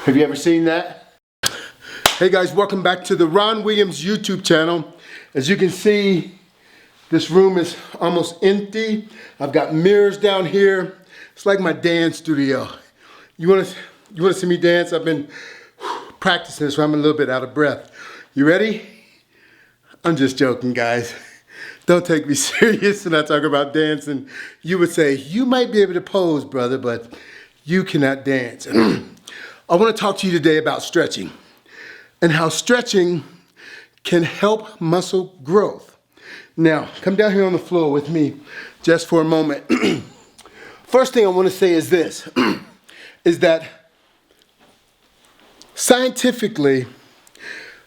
Have you ever seen that? Hey guys, welcome back to the Ron Williams YouTube channel. As you can see, this room is almost empty. I've got mirrors down here. It's like my dance studio. You wanna see me dance? I've been practicing, so I'm a little bit out of breath. You ready? I'm just joking, guys. Don't take me serious when I talk about dancing. You would say, you might be able to pose, brother, but you cannot dance. I want to talk to you today about stretching and how stretching can help muscle growth. Now, come down here on the floor with me just for a moment. First thing I want to say is this, is that scientifically,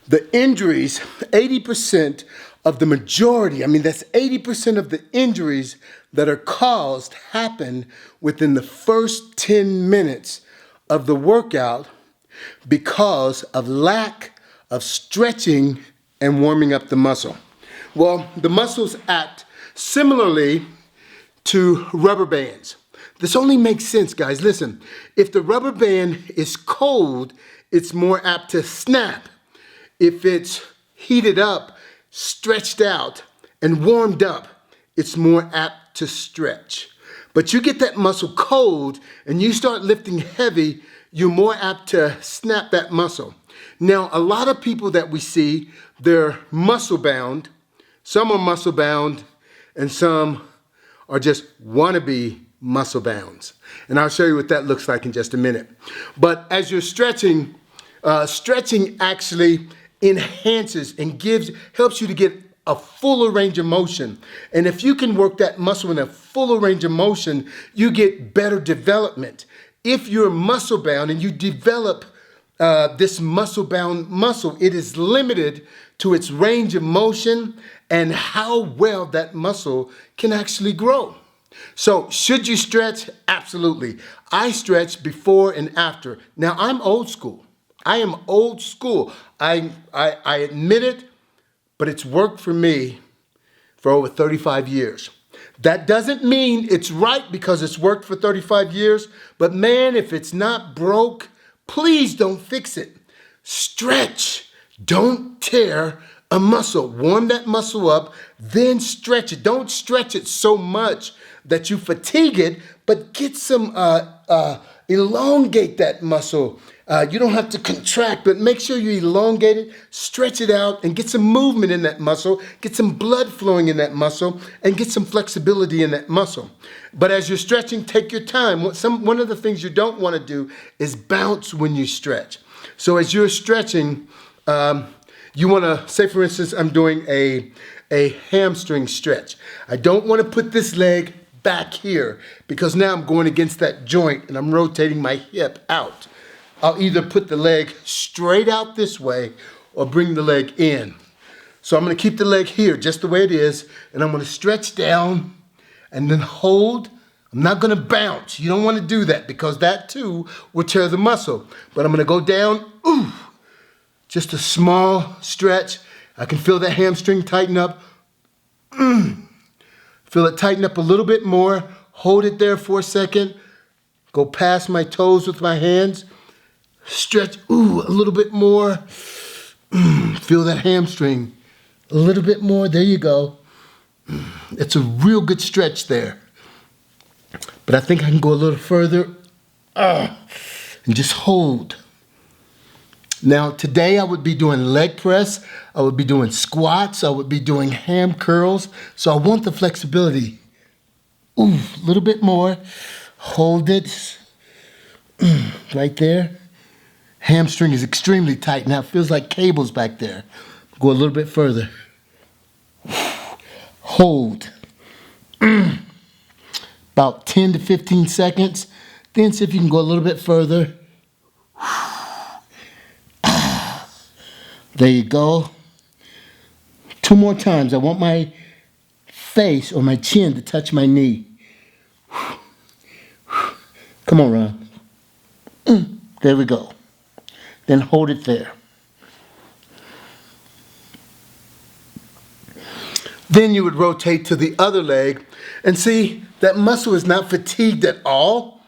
the injuries, 80% of the majority, that's 80% of the injuries that are caused happen within the first 10 minutes of the workout because of lack of stretching and warming up the muscle. Well, the muscles act similarly to rubber bands. This only makes sense, guys. Listen, if the rubber band is cold, it's more apt to snap. If it's heated up, stretched out, and warmed up, it's more apt to stretch. But you get that muscle cold and you start lifting heavy, you're more apt to snap that muscle. Now, a lot of people that we see, they're muscle bound. Some are muscle bound and some are just wannabe muscle bounds. And I'll show you what that looks like in just a minute. But as you're stretching, stretching actually enhances and helps you to get a fuller range of motion. And if you can work that muscle in a fuller range of motion, you get better development. If you're muscle bound and you develop this muscle bound muscle, it is limited to its range of motion and how well that muscle can actually grow. So should you stretch? Absolutely. I stretch before and after. Now I'm old school. I am old school. I admit it, but it's worked for me for over 35 years. That doesn't mean it's right because it's worked for 35 years, but man, if it's not broke, please don't fix it. Stretch. Don't tear a muscle. Warm that muscle up, then stretch it. Don't stretch it so much that you fatigue it, but get some, elongate that muscle. You don't have to contract, but make sure you elongate it, stretch it out, and get some movement in that muscle, get some blood flowing in that muscle, and get some flexibility in that muscle. But as you're stretching, take your time. One of the things you don't want to do is bounce when you stretch. So as you're stretching, you want to, say for instance, I'm doing a hamstring stretch. I don't want to put this leg back here because now I'm going against that joint and I'm rotating my hip out. I'll either put the leg straight out this way or bring the leg in. So I'm going to keep the leg here just the way it is, and I'm going to stretch down and then hold. I'm not going to bounce. You don't want to do that because that too will tear the muscle. But I'm going to go down, just a small stretch. I can feel that hamstring tighten up. Feel it tighten up a little bit more. Hold it there for a second. Go past my toes with my hands. Stretch, a little bit more. Feel that hamstring. A little bit more, there you go. It's a real good stretch there. But I think I can go a little further. And just hold. Now today I would be doing leg press. I would be doing squats. I would be doing ham curls. So I want the flexibility. A little bit more. Hold it. Right there. Hamstring is extremely tight. Now it feels like cables back there. Go a little bit further. Hold. About 10 to 15 seconds. Then see if you can go a little bit further. There you go. 2 more times. I want my face or my chin to touch my knee. Come on, Ron. There we go. Then hold it there. Then you would rotate to the other leg and see that muscle is not fatigued at all.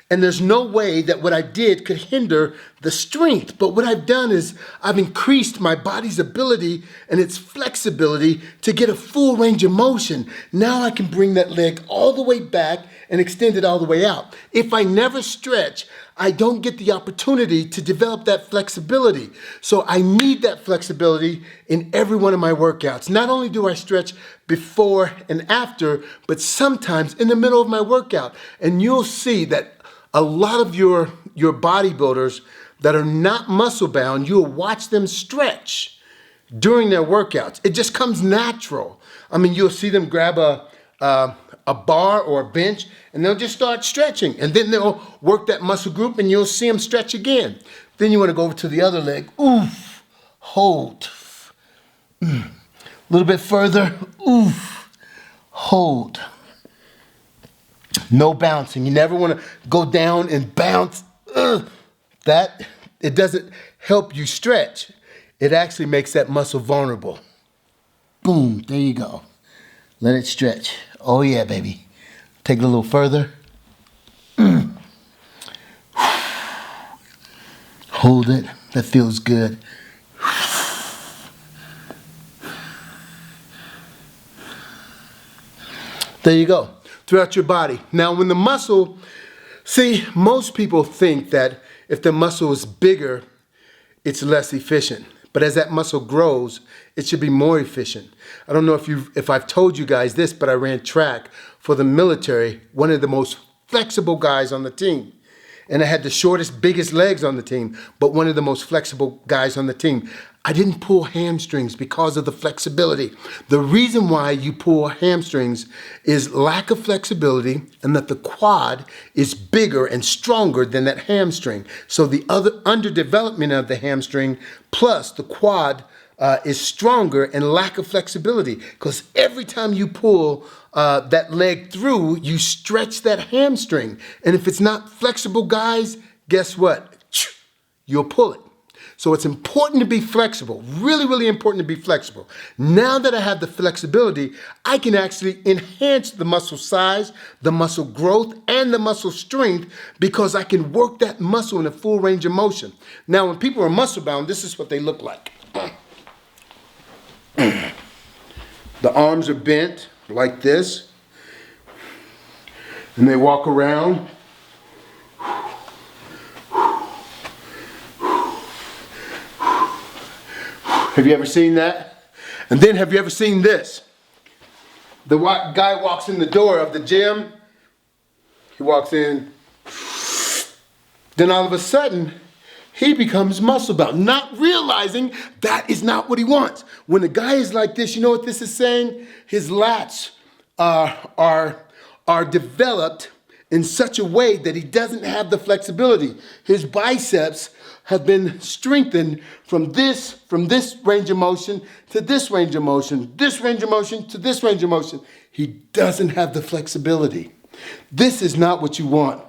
And there's no way that what I did could hinder the strength. But what I've done is I've increased my body's ability and its flexibility to get a full range of motion. Now I can bring that leg all the way back and extend it all the way out. If I never stretch, I don't get the opportunity to develop that flexibility. So I need that flexibility in every one of my workouts. Not only do I stretch before and after, but sometimes in the middle of my workout. And you'll see that a lot of your bodybuilders that are not muscle bound, you'll watch them stretch during their workouts. It just comes natural. I mean, you'll see them grab a bar or a bench and they'll just start stretching, and then they'll work that muscle group and you'll see them stretch again. Then you want to go over to the other leg. Oof, hold. A little bit further. Oof, hold. No bouncing. You never want to go down and bounce. It doesn't help you stretch. It actually makes that muscle vulnerable. Boom, there you go. Let it stretch. Oh yeah, baby. Take it a little further. Hold it. That feels good. There you go. Throughout your body. Now when the muscle, see, most people think that if the muscle is bigger, it's less efficient. But as that muscle grows, it should be more efficient. I don't know if I've told you guys this, but I ran track for the military, one of the most flexible guys on the team. And I had the shortest, biggest legs on the team, but one of the most flexible guys on the team. I didn't pull hamstrings because of the flexibility. The reason why you pull hamstrings is lack of flexibility and that the quad is bigger and stronger than that hamstring. So the other underdevelopment of the hamstring plus the quad is stronger and lack of flexibility, because every time you pull that leg through, you stretch that hamstring. And if it's not flexible, guys, guess what? You'll pull it. So it's important to be flexible, really, really important to be flexible. Now that I have the flexibility, I can actually enhance the muscle size, the muscle growth, and the muscle strength, because I can work that muscle in a full range of motion. Now, when people are muscle bound, this is what they look like. The arms are bent like this, and they walk around. Have you ever seen that? And then have you ever seen this? The guy walks in the door of the gym. He walks in. Then all of a sudden, he becomes muscle bound, not realizing that is not what he wants. When the guy is like this, you know what this is saying? His lats are developed in such a way that he doesn't have the flexibility. His biceps have been strengthened from this range of motion to this range of motion, this range of motion to this range of motion. He doesn't have the flexibility. This is not what you want.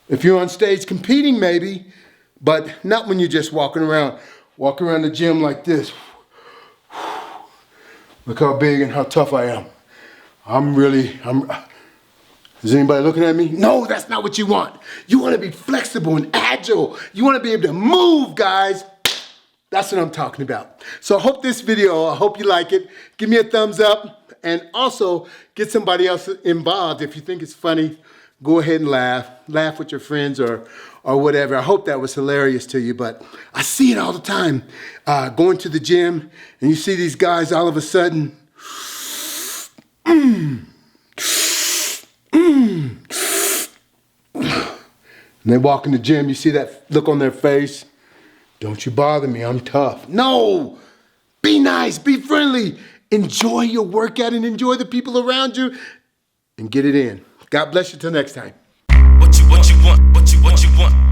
If you're on stage competing, maybe, but not when you're just walking around the gym like this. Look how big and how tough I am. Is anybody looking at me? No, that's not what you want. You want to be flexible and agile. You want to be able to move, guys. That's what I'm talking about. So I hope this video, I hope you like it. Give me a thumbs up, and also get somebody else involved. If you think it's funny, go ahead and laugh. Laugh with your friends or whatever. I hope that was hilarious to you, but I see it all the time. Going to the gym, and you see these guys all of a sudden, and they walk in the gym, you see that look on their face. Don't you bother me, I'm tough. No, be nice, be friendly. Enjoy your workout and enjoy the people around you and get it in. God bless you till next time. What you want?